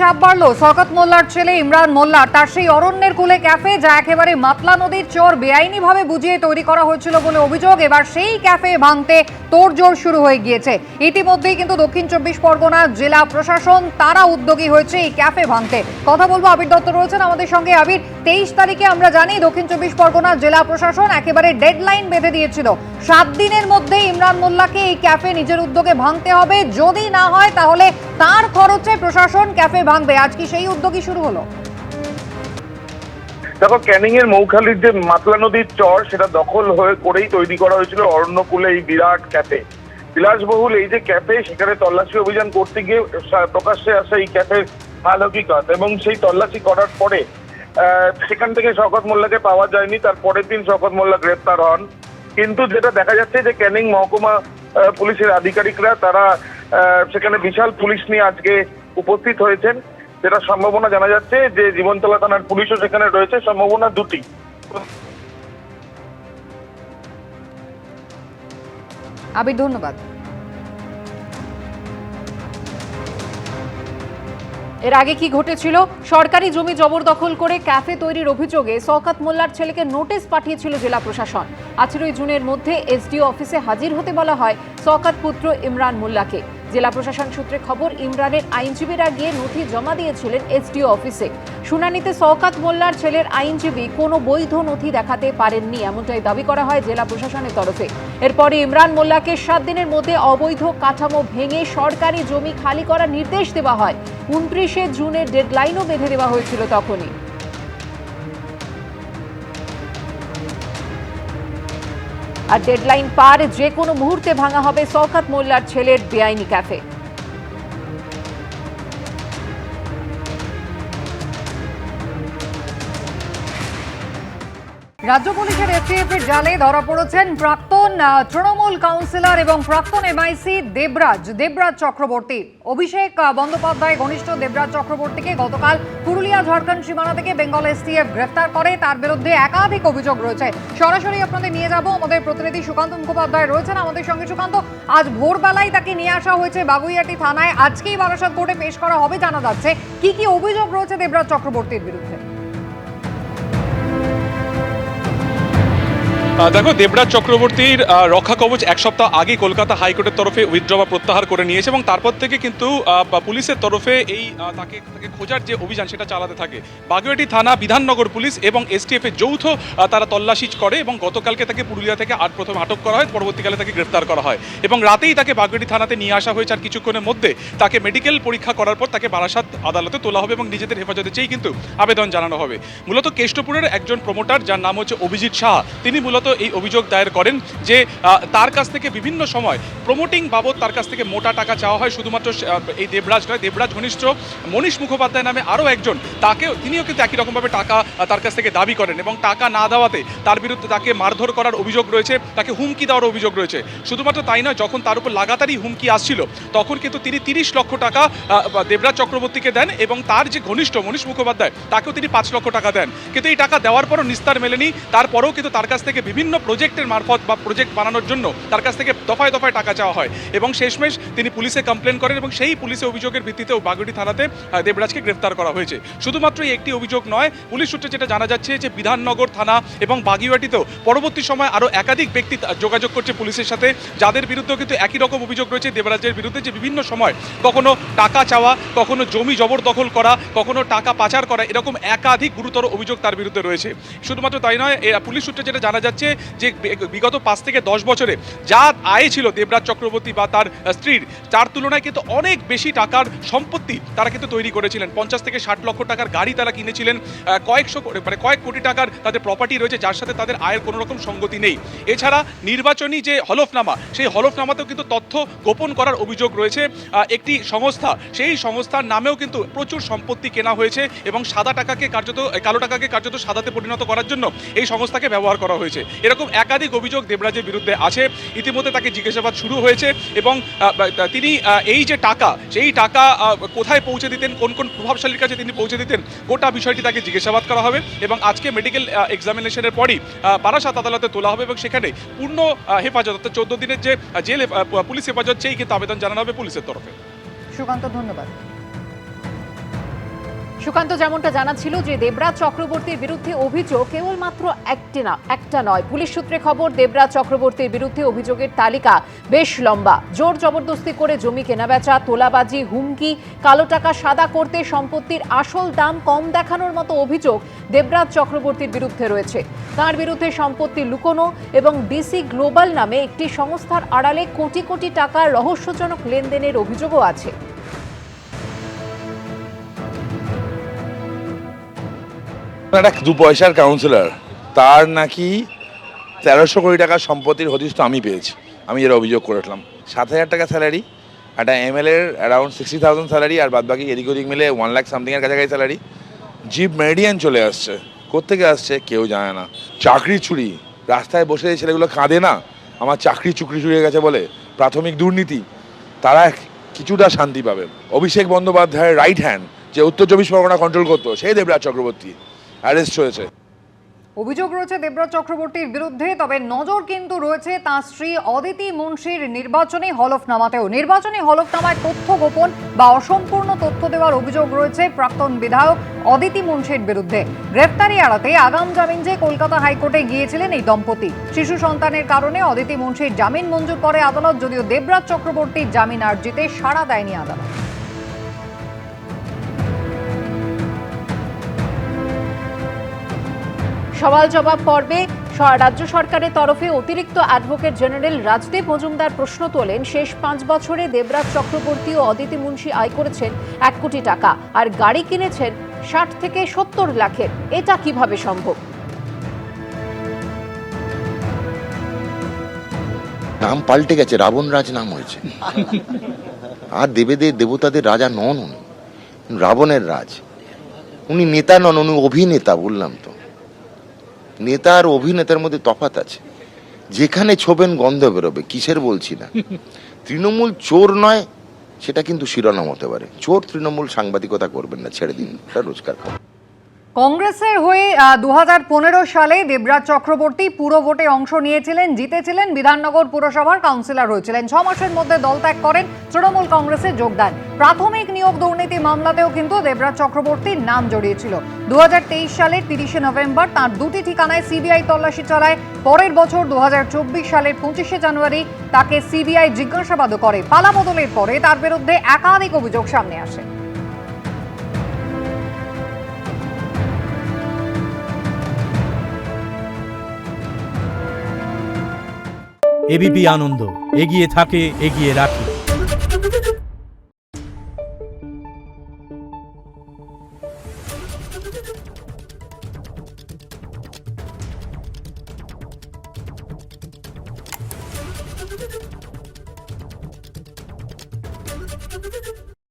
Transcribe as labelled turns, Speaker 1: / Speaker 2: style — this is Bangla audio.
Speaker 1: চাপ বাড়লো শওকত মোল্লার ছেলে ইমরান মোল্লার। তার সেই অরণ্যের কূলে ক্যাফে, যা একেবারে মাতলা নদীর চর বেআইনিভাবে বুঝিয়ে তৈরি করা হয়েছিল বলে অভিযোগ। এবার সেই ক্যাফে ভাঙতে তোড়জোড় শুরু হয়ে গিয়েছে। ইতিমধ্যেই কিন্তু দক্ষিণ 24 পরগনা জেলা প্রশাসন তারা উদ্যোগী হয়েছে এই ক্যাফে ভাঙতে। কথা বলবো, আবির দত্ত রয়েছেন আমাদের সঙ্গে। আবির, 23 তারিখে আমরা জানি দক্ষিণ 24 পরগনা জেলা প্রশাসন একেবারে ডেডলাইন বেঁধে দিয়েছিল, 7 দিনের মধ্যে ইমরান মোল্লাকে এই ক্যাফে নিজের উদ্যোগে ভাঙতে হবে। যদি না হয় তাহলে তার খরচে প্রশাসন ক্যাফে ভাঙবে। আজ কি সেই উদ্যোগই শুরু হলো?
Speaker 2: দেখো, ক্যানিং এর মৌখালীর যে মাতলা নদীর চর, সেটা দখল হয়ে করেই তৈরি করা হয়েছিল অরণ্যকূলে এই বিরাট ক্যাফে। বিলাসবহুল এই যে ক্যাফে, সেখানে তল্লাশি অভিযান করতে গিয়ে প্রকাশ্যে আসে এই ক্যাফের হালহকিকত, এবং সেই তল্লাশি করার পরে সেখান থেকে শওকত মোল্লাকে পাওয়া যায়নি। তার পরের দিন শওকত মোল্লা গ্রেপ্তার হন। কিন্তু যেটা দেখা যাচ্ছে যে ক্যানিং মহকুমা পুলিশের আধিকারিকরা তারা সেখানে বিশাল পুলিশ নিয়ে আজকে উপস্থিত হয়েছেন। যেটা সম্ভাবনা জানা যাচ্ছে যে জীবনতলা থানার পুলিশও সেখানে রয়েছে, সম্ভাবনা দুটি।
Speaker 1: আবির, ধন্যবাদ।
Speaker 3: এর আগে কি ঘটেছিল? সরকারি জমি জবরদখল করে ক্যাফে তৈরির অভিযোগে শওকত মোল্লার ছেলেকে নোটিশ পাঠিয়েছিল জেলা প্রশাসন। 18 জুনের মধ্যে এসডিও অফিসে হাজির হতে বলা হয় শওকত পুত্র ইমরান মোল্লাকে। জেলা প্রশাসন সূত্রে খবর, ইমরানের আইনজীবীরা গিয়ে নথি জমা দিয়েছিলেন এসডিও অফিসে। শুনানিতে শওকত মোল্লার ছেলের আইনজীবী কোনো বৈধ নথি দেখাতে পারেননি, এমনটাই দাবি করা হয় জেলা প্রশাসনের তরফে। এরপরে ইমরান মোল্লাকে 7 দিনের মধ্যে অবৈধ কাঠামো ভেঙে সরকারি জমি খালি করার নির্দেশ দেওয়া হয়। 29 জুনের ডেডলাইনও বেঁধে দেওয়া হয়েছিল তখনই। আর ডেডলাইন পার যে কোনো মুহূর্তে ভাঙা হবে শওকত মোল্লার ছেলের বেআইনি ক্যাফে।
Speaker 1: রাজ্য পুলিশের এসটিএফ এর জালে ধরা পড়েছেন প্রাক্তন তৃণমূল কাউন্সিলর এবং প্রাক্তন এমআইসি দেবরাজ চক্রবর্তী। অভিষেক বন্দ্যোপাধ্যায় ঘনিষ্ঠ দেবরাজ চক্রবর্তীকে গতকাল পুরুলিয়া ঝাড়খণ্ড সীমানা থেকে বেঙ্গল এসটিএফ গ্রেফতার করে। তার বিরুদ্ধে একাধিক অভিযোগ রয়েছে। সরাসরি আপনাদের নিয়ে যাব, আমাদের প্রতিনিধি সুকান্ত মুখোপাধ্যায় রয়েছেন আমাদের সঙ্গে। সুকান্ত, আজ ভোরবেলায় তাকে নিয়ে আসা হয়েছে বাগুইআটি থানায়, আজকেই বারাসাত কোর্টে পেশ করা হবে জানা যাচ্ছে। কি কি অভিযোগ রয়েছে দেবরাজ চক্রবর্তীর বিরুদ্ধে?
Speaker 4: দেখো, দেবরাজ চক্রবর্তীর রক্ষা কবচ এক সপ্তাহ আগে কলকাতা হাইকোর্টের তরফে উইথড্র বা প্রত্যাহার করে নিয়েছে, এবং তারপর থেকে কিন্তু পুলিশের তরফে এই তাকে খোঁজার যে অভিযান সেটা চালাতে থাকে। বাগুইআটি থানা, বিধাননগর পুলিশ এবং এসটিএফ এর যৌথ তারা তল্লাশি করে, এবং গতকালকে তাকে পুরুলিয়া থেকে প্রথমে আটক করা হয়, পরবর্তীকালে তাকে গ্রেফতার করা হয়, এবং রাতেই তাকে বাগুইআটি থানাতে নিয়ে আসা হয়েছে। আর কিছুক্ষণের মধ্যে তাকে মেডিকেল পরীক্ষা করার পর তাকে বারাসাত আদালতে তোলা হবে, এবং নিজেদের হেফাজতে চেয়েই কিন্তু আবেদন জানানো হবে। মূলত কেষ্টপুরের একজন প্রমোটার, যার নাম হচ্ছে অভিজিৎ শাহ, তিনি মূলত এই অভিযোগ দায়ের করেন যে তার কাছ থেকে বিভিন্ন সময় প্রমোটিং বাবদ তার কাছ থেকে মোটা টাকা চাওয়া হয়। শুধুমাত্র এই দেবরাজ নয়, দেবরাজ ঘনিষ্ঠ মনীষ মুখোপাধ্যায় নামে আরও একজন, তিনিও কিন্তু একই রকমভাবে টাকা তার কাছ থেকে দাবি করেন, এবং টাকা না দেওয়াতে তার বিরুদ্ধে তাকে মারধর করার অভিযোগ রয়েছে, তাকে হুমকি দেওয়ার অভিযোগ রয়েছে। শুধুমাত্র তাই নয়, যখন তার উপর লাগাতারই হুমকি আসছিল তখন কিন্তু তিনি 30 লক্ষ টাকা দেবরাজ চক্রবর্তীকে দেন, এবং তার যে ঘনিষ্ঠ মনীষ মুখোপাধ্যায় তাকেও তিনি 5 লক্ষ টাকা দেন। কিন্তু এই টাকা দেওয়ার পরও নিস্তার মেলেনি। তারপরেও কিন্তু তার কাছ থেকে বিভিন্ন প্রজেক্টের মারফত বা প্রজেক্ট বানানোর জন্য তার কাছ থেকে দফায় দফায় টাকা চাওয়া হয়, এবং শেষমেশ তিনি পুলিশে কমপ্লেন করেন, এবং সেই পুলিশের অভিযোগের ভিত্তিতেও বাগুইআটি থানাতে দেবরাজকে গ্রেফতার করা হয়েছে। শুধুমাত্র এই একটি অভিযোগ নয়, পুলিশ সূত্রে যেটা জানা যাচ্ছে যে বিধাননগর থানা এবং বাগুইআটিতেও পরবর্তী সময় আরও একাধিক ব্যক্তি যোগাযোগ করছে পুলিশের সাথে, যাদের বিরুদ্ধেও কিন্তু একই রকম অভিযোগ রয়েছে দেবরাজের বিরুদ্ধে, যে বিভিন্ন সময় কখনো টাকা চাওয়া, কখনো জমি জবরদখল করা, কখনো টাকা পাচার করা, এরকম একাধিক গুরুতর অভিযোগ তার বিরুদ্ধে রয়েছে। শুধুমাত্র তাই নয়, পুলিশ সূত্রে যেটা জানা যাচ্ছে যে বিগত 5 থেকে 10 বছরে যা আয় ছিল দেবরাজ চক্রবর্তী বা তার স্ত্রীর, তার তুলনায় কিন্তু অনেক বেশি টাকার সম্পত্তি তারা কিন্তু তৈরি করেছিলেন। 50 থেকে 60 লক্ষ টাকার গাড়ি তারা কিনেছিলেন, কয়েক কোটি টাকার তাদের প্রপার্টি রয়েছে, যার সাথে তাদের আয়ের কোনো রকম সঙ্গতি নেই। এছাড়া নির্বাচনী যে হলফনামা, সেই হলফনামাতেও কিন্তু তথ্য গোপন করার অভিযোগ রয়েছে। একটি সংস্থা, সেই সংস্থার নামেও কিন্তু প্রচুর সম্পত্তি কেনা হয়েছে, এবং কালো টাকাকে কার্যত সাদাতে পরিণত করার জন্য এই সংস্থাকে ব্যবহার করা হয়েছে। এরকম একাধিক অভিযোগ দেবরাজের বিরুদ্ধে আছে। ইতিমধ্যে তাকে জিজ্ঞাসাবাদ শুরু হয়েছে, এবং তিনি এই যে টাকা, সেই টাকা কোথায় পৌঁছে দিতেন, কোন কোন প্রভাবশালীর কাছে তিনি পৌঁছে দিতেন, গোটা বিষয়টি তাকে জিজ্ঞাসাবাদ করা হবে, এবং আজকে মেডিকেল এক্সামিনেশনের পরই বারাসাত আদালতে তোলা হবে, এবং সেখানে পূর্ণ হেফাজত, অর্থাৎ 14 দিনের যে জেল পুলিশ হেফাজত চেয়েই কিন্তু আবেদন জানানো হবে পুলিশের তরফে।
Speaker 1: সুকান্ত, ধন্যবাদ।
Speaker 3: সুকান্ত যেমনটা জানাচ্ছিল যে দেবরাজ চক্রবর্তীর বিরুদ্ধে অভিযোগ কেবলমাত্র একটা নয়। পুলিশ সূত্রে খবর, দেবরাজ চক্রবর্তীর বিরুদ্ধে অভিযোগের তালিকা বেশ লম্বা। জোর জবরদস্তি করে জমি কেনাবেচা, তোলাবাজি, হুমকি, কালো টাকা সাদা করতে, সম্পত্তির আসল দাম কম দেখানোর মতো অভিযোগ দেবরাজ চক্রবর্তীর বিরুদ্ধে রয়েছে। তার বিরুদ্ধে সম্পত্তি লুকোনো এবং ডিসি গ্লোবাল নামে একটি সংস্থার আড়ালে কোটি কোটি টাকার রহস্যজনক লেনদেনের অভিযোগও আছে।
Speaker 5: একটা 2 পয়সার কাউন্সিলর, তার নাকি 1300 কোটি টাকার সম্পত্তির হদিশ তো আমি পেয়েছি। আমি এর অভিযোগ করেছিলাম। 7,000 টাকা স্যালারি, একটা এমএলএর অ্যারাউন্ড 60,000 স্যালারি, আর বাদ বাকি এদিক ওদিক মিলে 1 লাখ সামথিংয়ের কাছাকাছি স্যালারি। জিপ মেরিডিয়ান চলে আসছে, কোত্থেকে আসছে কেউ জানে না। চাকরি চুরি, রাস্তায় বসে এই ছেলেগুলো কাঁদে না আমার চাকরি চুরি হয়ে গেছে বলে, প্রাথমিক দুর্নীতি, তারা কিছুটা শান্তি পাবে। অভিষেক বন্দ্যোপাধ্যায়ের রাইট হ্যান্ড, যে উত্তর 24 পরগনা কন্ট্রোল করতো, সেই দেবরাজ চক্রবর্তী অ্যারেস্ট হয়েছে।
Speaker 1: অভিযোগ রয়েছে দেবরাজ চক্রবর্তীর বিরুদ্ধে, তবে নজর কিন্তু রয়েছে তাঁর স্ত্রী অদিতি মুন্সির নির্বাচনী হলফনামাতেও। নির্বাচনী হলফনামায় তথ্য গোপন বা অসম্পূর্ণ তথ্য দেওয়ার অভিযোগ রয়েছে প্রাক্তন বিধায়ক অদিতি মুন্সির বিরুদ্ধে। গ্রেফতারি এড়াতে আগাম জামিন চেয়ে কলকাতা হাইকোর্টে গিয়েছিলেন এই দম্পতি। শিশু সন্তানের কারণে অদিতি মুন্সির জামিন মঞ্জুর করে আদালত, যদিও দেবরাজ চক্রবর্তীর জামিন আর্জিতে সাড়া দেয়নি আদালত।
Speaker 3: সওয়াল জবাব পর্বে রাজ্য সরকারের তরফে অতিরিক্ত অ্যাডভোকেট জেনারেল রাজদীপ মজুমদার প্রশ্ন তোলেন, শেষ 5 বছরে দেবরাজ চক্রবর্তী ও অদিতি মুন্সি আয় করেছেন 1 কোটি টাকা, আর গাড়ি কিনেছেন 60 থেকে 70 লাখের। এটা কিভাবে সম্ভব?
Speaker 6: নাম পাল্টে গেছে, রাবণ রাজ নাম হয়েছে। আর দেবতাদের রাজা নন উনি, রাবণের রাজ। উনি নেতা নন, উনি অভিনেতা। বললাম তো, নেতা আর অভিনেতার মধ্যে তফাৎ আছে। যেখানে ছোবেন গন্ধ বেরোবে, কিসের বলছি না। তৃণমূল চোর নয়, সেটা কিন্তু শিরোনাম হতে পারে। চোর তৃণমূল সাংবাদিকতা করবেন না, ছেড়ে দিন, এটা রোজগার খাবেন।
Speaker 1: কংগ্রেসের হয়ে 2015 সালে দেবরাজ চক্রবর্তী পুরো ভোটে অংশ নিয়েছিলেন, জিতেছিলেন, বিধাননগর পুরসভার কাউন্সিলর হয়েছিলেন। 6 মাসের মধ্যে দলত্যাগ করেন, তৃণমূল কংগ্রেসে যোগ দেন। প্রাথমিক নিয়োগ দুর্নীতি মামলাতেও কিন্তু দেবরাজ চক্রবর্তীর নাম জড়িয়েছিল। 2023 সালের 30শে নভেম্বর তাঁর 2টি ঠিকানায় সিবিআই তল্লাশি চালায়। পরের বছর 2024 সালের 25শে জানুয়ারি তাকে সিবিআই জিজ্ঞাসাবাদও করে। পালাবদলের পরে তার বিরুদ্ধে একাধিক অভিযোগ সামনে আসে।
Speaker 7: এবিপি আনন্দ, এগিয়ে থাকে, এগিয়ে রাখে।